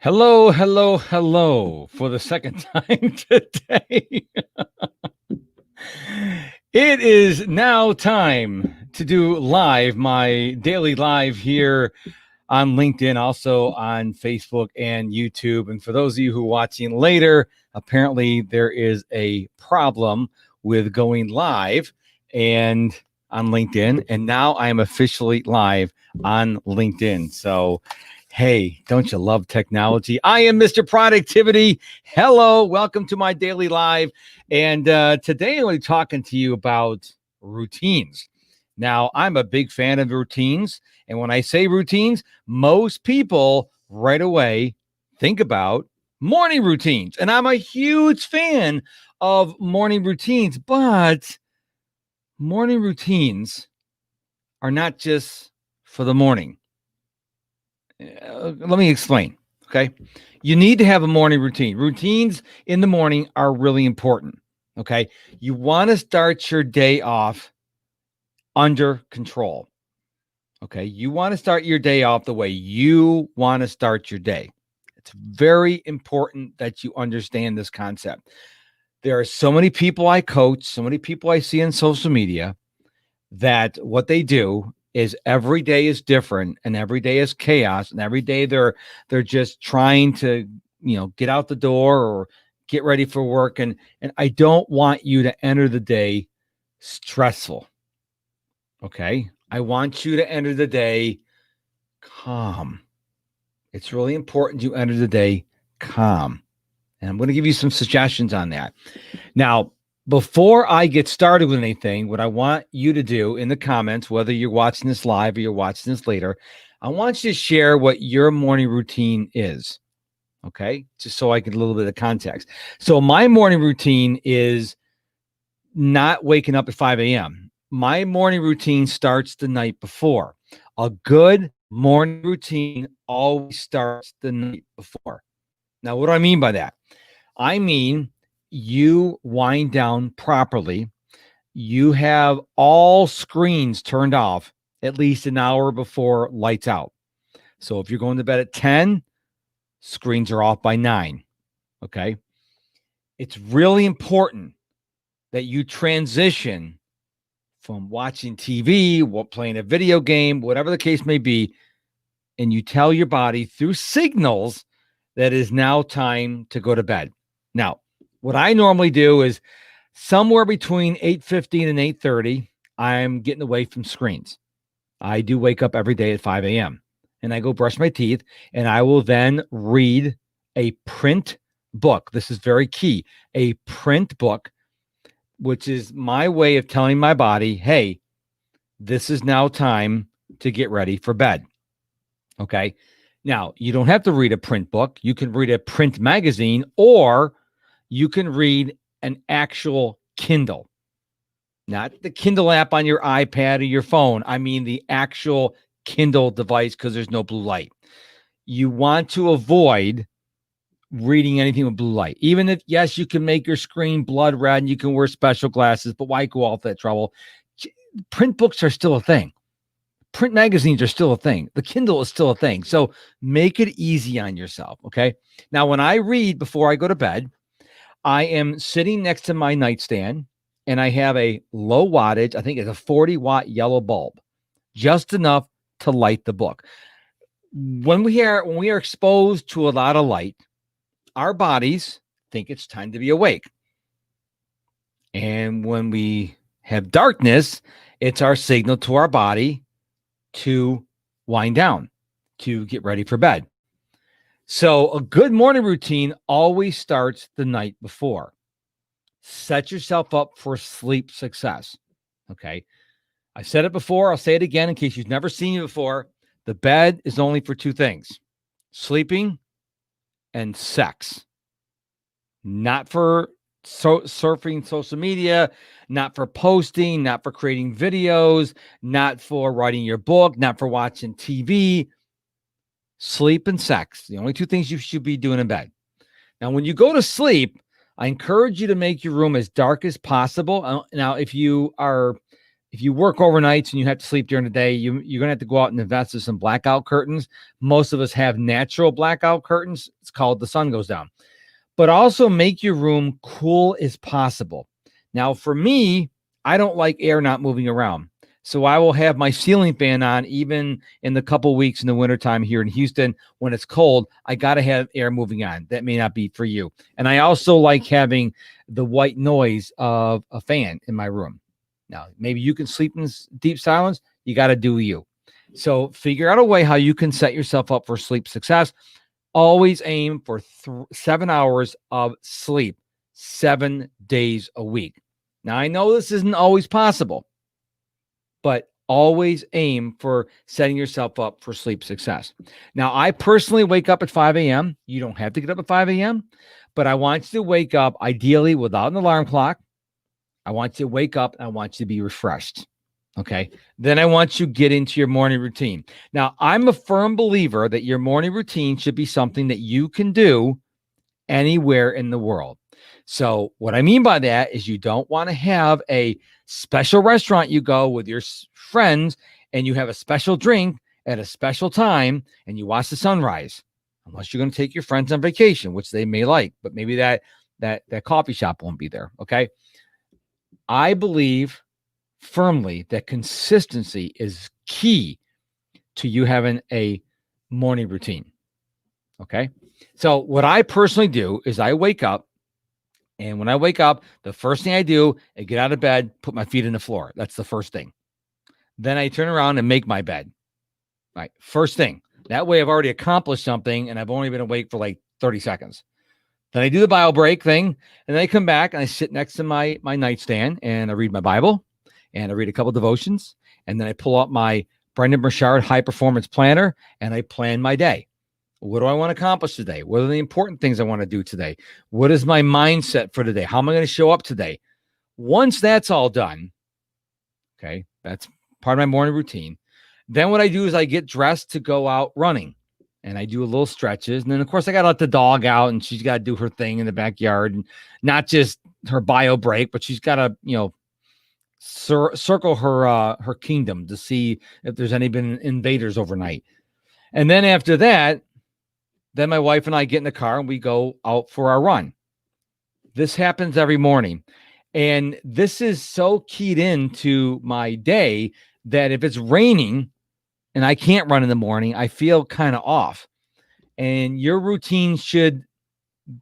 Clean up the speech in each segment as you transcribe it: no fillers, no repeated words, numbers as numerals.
Hello, hello, hello for the second time today. It is now time to do live, my daily live here on LinkedIn, also on Facebook and YouTube. And for those of you who are watching later, apparently there is a problem with going live and on LinkedIn. And now I am officially live on LinkedIn. So hey, don't you love technology? I am Mr. Productivity. Hello, welcome to my daily live. And today I'm going to be talking to you about routines. Now, I'm a big fan of routines. And when I say routines, most people right away think about morning routines. And I'm a huge fan of morning routines, but morning routines are not just for the morning. Let me explain. Okay. You need to have a morning routine. Routines in the morning are really important. Okay. You want to start your day off under control. Okay. You want to start your day off the way you want to start your day. It's very important that you understand this concept. There are so many people I coach, so many people I see on social media that what they do is every day is different and every day is chaos and every day they're just trying to get out the door or get ready for work, and I don't want you to enter the day stressful. Okay, I want you to enter the day calm. It's really important you enter the day calm, and I'm going to give you some suggestions on that. Now, before I get started with anything, what I want you to do in the comments, whether you're watching this live or you're watching this later, I want you to share what your morning routine is. Okay. Just so I get a little bit of context. So my morning routine is not waking up at 5 a.m. My morning routine starts the night before. A good morning routine always starts the night before. Now, what do I mean by that? I mean, you wind down properly. You have all screens turned off at least an hour before lights out. So if you're going to bed at 10, screens are off by 9. Okay. It's really important that you transition from watching TV, playing a video game, whatever the case may be, and you tell your body through signals that it is now time to go to bed. Now, what I normally do is somewhere between 8:15 and 8:30, I'm getting away from screens. I do wake up every day at 5 a.m. and I go brush my teeth, and I will then read a print book. This is very key. A print book, which is my way of telling my body, hey, this is now time to get ready for bed. Okay. Now, you don't have to read a print book. You can read a print magazine, or you can read an actual Kindle, not the Kindle app on your iPad or your phone. I mean the actual Kindle device, because there's no blue light. You want to avoid reading anything with blue light. Even if, yes, you can make your screen blood red and you can wear special glasses, but why go all that trouble? Print books are still a thing. Print magazines are still a thing. The Kindle is still a thing. So make it easy on yourself. Okay. Now, when I read before I go to bed, I am sitting next to my nightstand and I have a low wattage. I think it's a 40-watt yellow bulb, just enough to light the book. When we are exposed to a lot of light, our bodies think it's time to be awake. And when we have darkness, it's our signal to our body to wind down, to get ready for bed. So a good morning routine always starts the night before. Set yourself up for sleep success. Okay. I said it before. I'll say it again in case you've never seen it before. The bed is only for two things: sleeping and sex. Not for surfing social media, not for posting, not for creating videos, not for writing your book, not for watching TV. Sleep and sex, the only two things you should be doing in bed. Now, when you go to sleep, I encourage you to make your room as dark as possible. Now, if you are if you work overnights and you have to sleep during the day, you're going to have to go out and invest in some blackout curtains. Most of us have natural blackout curtains. It's called the sun goes down. But also make your room cool as possible. Now, for me, I don't like air not moving around. So I will have my ceiling fan on even in the couple weeks in the wintertime here in Houston. When it's cold, I got to have air moving on. That may not be for you. And I also like having the white noise of a fan in my room. Now, maybe you can sleep in deep silence. You got to do you. So figure out a way how you can set yourself up for sleep success. Always aim for 7 hours of sleep, 7 days a week. Now, I know this isn't always possible, but always aim for setting yourself up for sleep success. Now, I personally wake up at 5 a.m. You don't have to get up at 5 a.m., but I want you to wake up ideally without an alarm clock. I want you to wake up and I want you to be refreshed. Okay. Then I want you to get into your morning routine. Now, I'm a firm believer that your morning routine should be something that you can do anywhere in the world. So what I mean by that is you don't want to have a special restaurant you go with your friends and you have a special drink at a special time and you watch the sunrise, unless you're going to take your friends on vacation, which they may like, but maybe that coffee shop won't be there. Okay. I believe firmly that consistency is key to you having a morning routine. Okay. So what I personally do is I wake up, and when I wake up, the first thing I do is get out of bed, put my feet in the floor. That's the first thing. Then I turn around and make my bed. Right. First thing. That way I've already accomplished something and I've only been awake for like 30 seconds. Then I do the bio break thing, and then I come back and I sit next to my nightstand and I read my Bible and I read a couple devotions, and then I pull up my Brendan Burchard High Performance Planner and I plan my day. What do I want to accomplish today? What are the important things I want to do today? What is my mindset for today? How am I going to show up today? Once that's all done, okay, that's part of my morning routine. Then what I do is I get dressed to go out running. And I do a little stretches. And then, of course, I got to let the dog out and she's got to do her thing in the backyard. And not just her bio break, but she's got to, circle her kingdom to see if there's any been invaders overnight. And then after that, then my wife and I get in the car and we go out for our run. This happens every morning. And this is so keyed into my day that if it's raining, and I can't run in the morning, I feel kind of off. And your routine should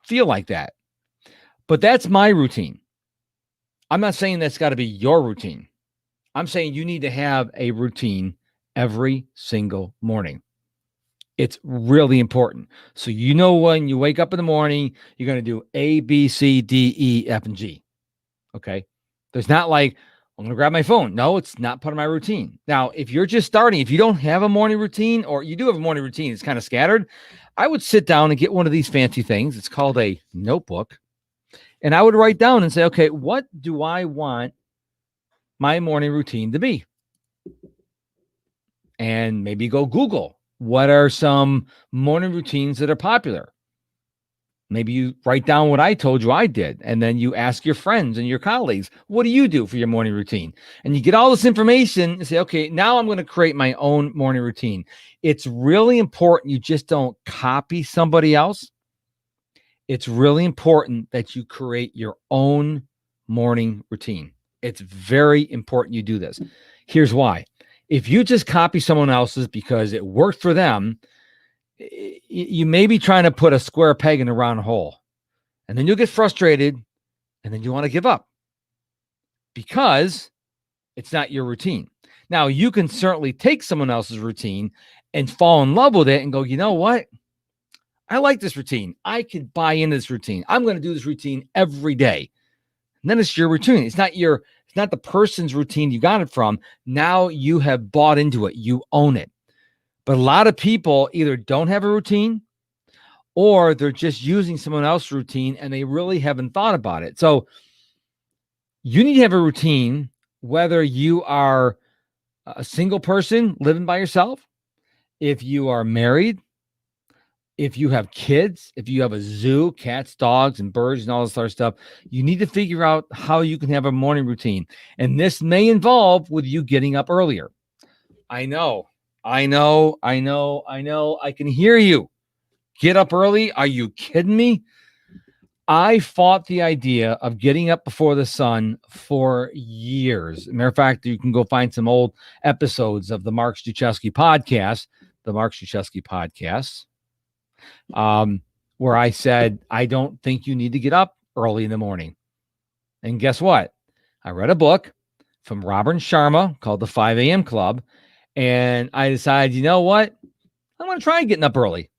feel like that. But that's my routine. I'm not saying that's got to be your routine. I'm saying you need to have a routine every single morning. It's really important. So when you wake up in the morning, you're going to do A, B, C, D, E, F, and G. Okay? There's not like, I'm going to grab my phone. No, it's not part of my routine. Now, if you're just starting, if you don't have a morning routine, or you do have a morning routine, it's kind of scattered, I would sit down and get one of these fancy things. It's called a notebook. And I would write down and say, okay, what do I want my morning routine to be? And maybe go Google, what are some morning routines that are popular? Maybe you write down what I told you I did, and then you ask your friends and your colleagues, what do you do for your morning routine? And you get all this information and say, okay, now I'm going to create my own morning routine. It's really important you just don't copy somebody else. It's really important that you create your own morning routine. It's very important you do this. Here's why. If you just copy someone else's because it worked for them, you may be trying to put a square peg in a round hole, and then you'll get frustrated, and then you want to give up because it's not your routine. Now, you can certainly take someone else's routine and fall in love with it and go, you know what? I like this routine. I could buy into this routine. I'm going to do this routine every day. And then it's your routine. It's not the person's routine you got it from. Now you have bought into it. You own it. But a lot of people either don't have a routine or they're just using someone else's routine and they really haven't thought about it. So you need to have a routine, whether you are a single person living by yourself, if you are married, if you have kids, if you have a zoo, cats, dogs, and birds, and all this other stuff, you need to figure out how you can have a morning routine. And this may involve with you getting up earlier. I know. I can hear you. Get up early? Are you kidding me? I fought the idea of getting up before the sun for years. Matter of fact, you can go find some old episodes of the Mark Struczewski Podcast, where I said, I don't think you need to get up early in the morning. And guess what? I read a book from Robert Sharma called The 5 a.m. Club. And I decided, you know what? I'm going to try getting up early.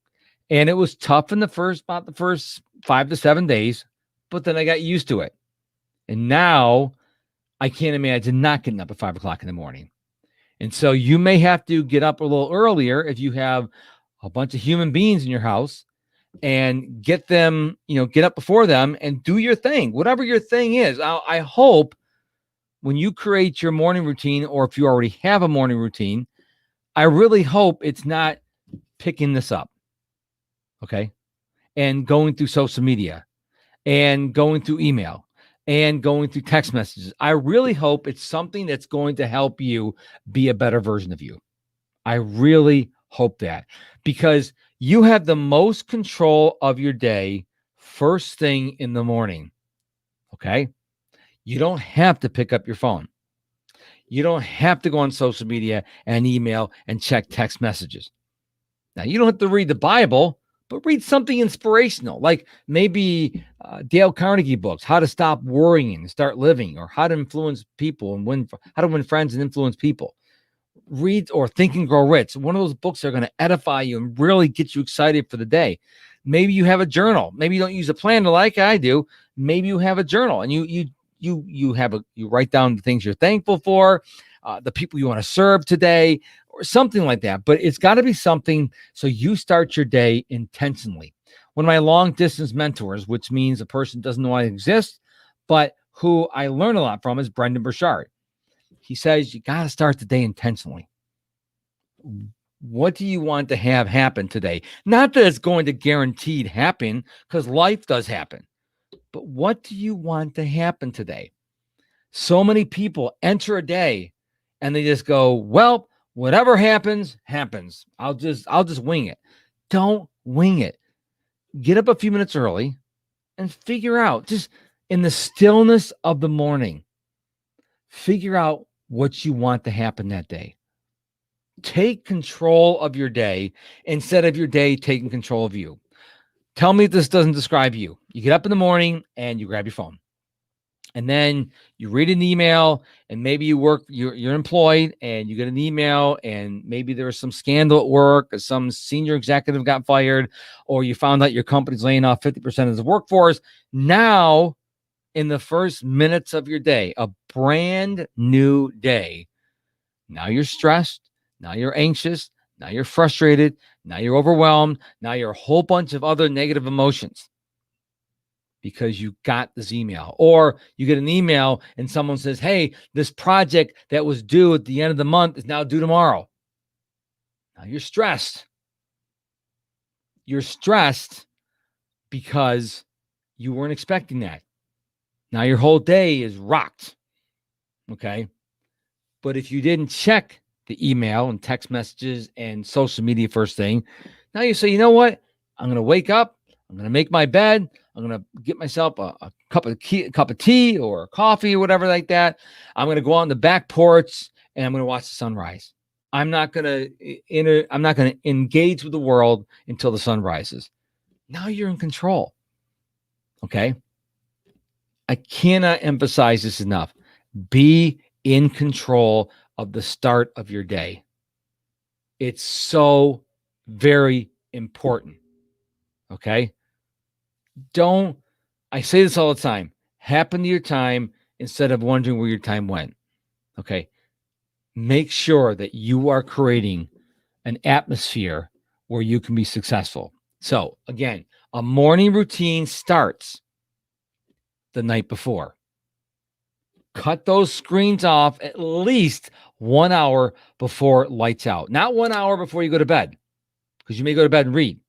And it was tough in the first 5 to 7 days, but then I got used to it. And now I can't imagine not getting up at 5 o'clock in the morning. And so you may have to get up a little earlier if you have a bunch of human beings in your house and get them, get up before them and do your thing, whatever your thing is. I hope when you create your morning routine, or if you already have a morning routine, I really hope it's not picking this up. Okay. And going through social media and going through email and going through text messages. I really hope it's something that's going to help you be a better version of you. I really hope that, because you have the most control of your day first thing in the morning. Okay. You don't have to pick up your phone. You don't have to go on social media and email and check text messages. Now, you don't have to read the Bible, but read something inspirational, like maybe Dale Carnegie books, How to Stop Worrying and Start Living, or How to Influence People and How to Win Friends and Influence People. Read or Think and Grow Rich. One of those books that are going to edify you and really get you excited for the day. Maybe you have a journal. Maybe you don't use a planner like I do. Maybe you have a journal and you write down the things you're thankful for, the people you want to serve today, or something like that. But it's got to be something so you start your day intentionally. One of my long distance mentors, which means a person doesn't know I exist, but who I learn a lot from, is Brendan Burchard. He says, you got to start the day intentionally. What do you want to have happen today? Not that it's going to guaranteed happen, because life does happen. But what do you want to happen today? So many people enter a day and they just go, well, whatever happens, happens. I'll just wing it. Don't wing it. Get up a few minutes early and figure out, just in the stillness of the morning, figure out what you want to happen that day. Take control of your day instead of your day taking control of you. Tell me if this doesn't describe you. You get up in the morning and you grab your phone. And then you read an email, and maybe you're employed and you get an email, and maybe there was some scandal at work, or some senior executive got fired, or you found out your company's laying off 50% of the workforce. Now, in the first minutes of your day, a brand new day, now you're stressed, now you're anxious, now you're frustrated, now you're overwhelmed, now you're a whole bunch of other negative emotions, because you got this email. Or you get an email and someone says, hey, this project that was due at the end of the month is now due tomorrow. Now you're stressed. You're stressed because you weren't expecting that. Now your whole day is rocked. Okay. But if you didn't check the email and text messages and social media first thing, now you say, you know what? I'm going to wake up. I'm going to make my bed. I'm going to get myself a cup of tea or coffee or whatever like that. I'm going to go out on the back porch and I'm going to watch the sunrise. I'm not going to engage with the world until the sun rises. Now you're in control. Okay. I cannot emphasize this enough. Be in control of the start of your day. It's so very important. Okay. I say this all the time, happen to your time instead of wondering where your time went. Okay. Make sure that you are creating an atmosphere where you can be successful. So again, a morning routine starts the night before. Cut those screens off at least 1 hour before lights out. Not 1 hour before you go to bed, because you may go to bed and read.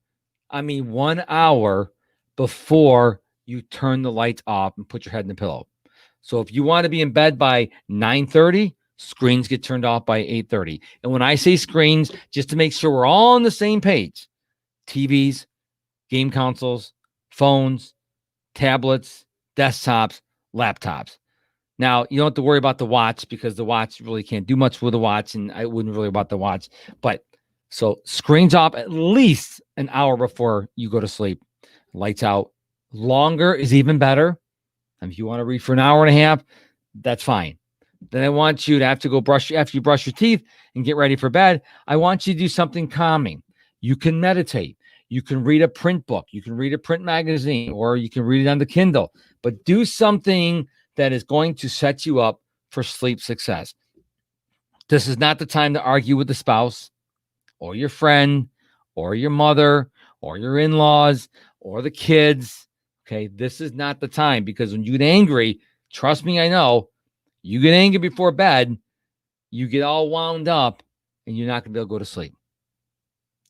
I mean 1 hour before you turn the lights off and put your head in the pillow. So if you want to be in bed by 9:30, screens get turned off by 8:30. And when I say screens, just to make sure we're all on the same page, TVs, game consoles, phones, tablets, desktops, laptops. Now, you don't have to worry about the watch because the watch really can't do much with the watch, and I wouldn't really about the watch. But so screens off at least an hour before you go to sleep. Lights out. Longer is even better. And if you want to read for an hour and a half, that's fine. Then I want you to have to go after you brush your teeth and get ready for bed. I want you to do something calming. You can meditate. You can read a print book. You can read a print magazine, or you can read it on the Kindle. But do something that is going to set you up for sleep success. This is not the time to argue with the spouse or your friend or your mother or your in-laws or the kids. Okay, this is not the time, because when you get angry, trust me, I know, you get angry before bed, you get all wound up, and you're not going to be able to go to sleep.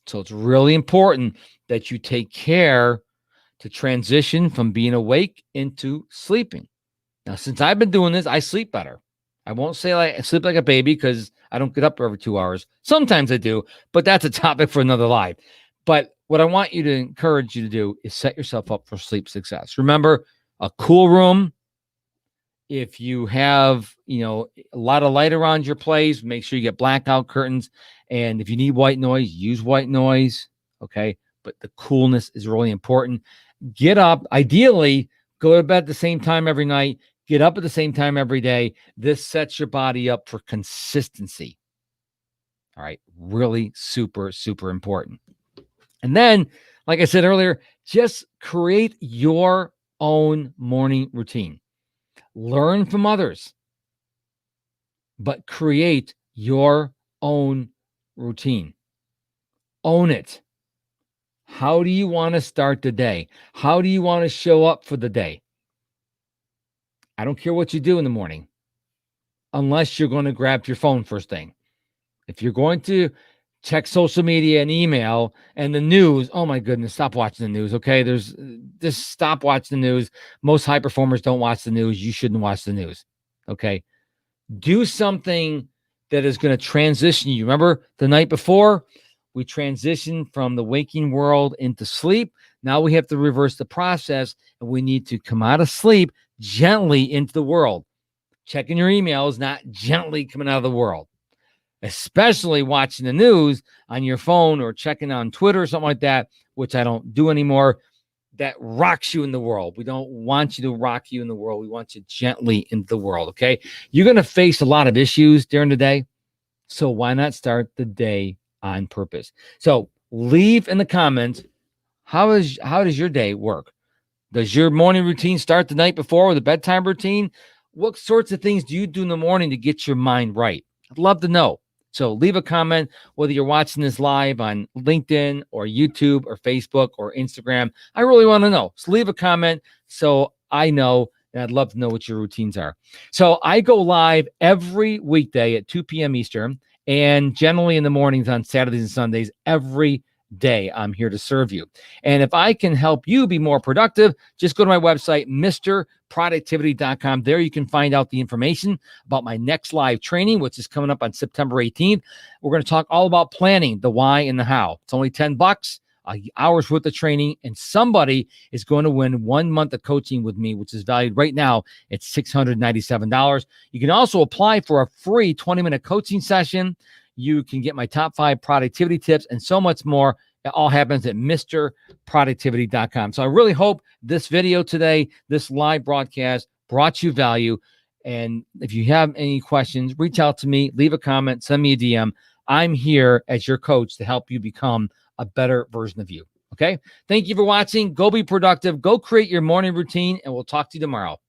So it's really important that you take care to transition from being awake into sleeping. Now, since I've been doing this, I sleep better. I won't say I sleep like a baby because I don't get up every 2 hours. Sometimes I do, but that's a topic for another live. But what I want you to encourage you to do is set yourself up for sleep success. Remember, a cool room. If you have, a lot of light around your place, make sure you get blackout curtains. And if you need white noise, use white noise. Okay. But the coolness is really important. Get up. Ideally, go to bed at the same time every night. Get up at the same time every day. This sets your body up for consistency. All right. Really super, super important. And then, like I said earlier, just create your own morning routine. Learn from others, but create your own routine. Own it. How do you want to start the day? How do you want to show up for the day? I don't care what you do in the morning, unless you're going to grab your phone first thing. If you're going to check social media and email and the news, oh my goodness, stop watching the news, okay? Just stop watching the news. Most high performers don't watch the news. You shouldn't watch the news, okay? Do something that is going to transition you. Remember the night before, we transitioned from the waking world into sleep. Now we have to reverse the process, and we need to come out of sleep gently into the world. Checking your emails, not gently coming out of the world. Especially watching the news on your phone or checking on Twitter or something like that, which I don't do anymore, that rocks you in the world. We don't want you to rock you in the world. We want you gently into the world, okay? You're going to face a lot of issues during the day, so why not start the day on purpose? So leave in the comments, how does your day work? Does your morning routine start the night before with a bedtime routine? What sorts of things do you do in the morning to get your mind right? I'd love to know. So leave a comment, whether you're watching this live on LinkedIn or YouTube or Facebook or Instagram. I really want to know. So leave a comment so I know, and I'd love to know what your routines are. So I go live every weekday at 2 p.m. Eastern, and generally in the mornings on Saturdays and Sundays, every day I'm here to serve you. And if I can help you be more productive, just go to my website, mrproductivity.com. There you can find out the information about my next live training, which is coming up on September 18th. We're going to talk all about planning, the why and the how. It's only $10, an hour's worth of training, and somebody is going to win 1 month of coaching with me, which is valued right now at $697. You can also apply for a free 20-minute coaching session. You can get my top 5 productivity tips and so much more. It all happens at mrproductivity.com. So I really hope this video today, this live broadcast, brought you value. And if you have any questions, reach out to me, leave a comment, send me a DM. I'm here as your coach to help you become a better version of you. Okay? Thank you for watching. Go be productive. Go create your morning routine, and we'll talk to you tomorrow.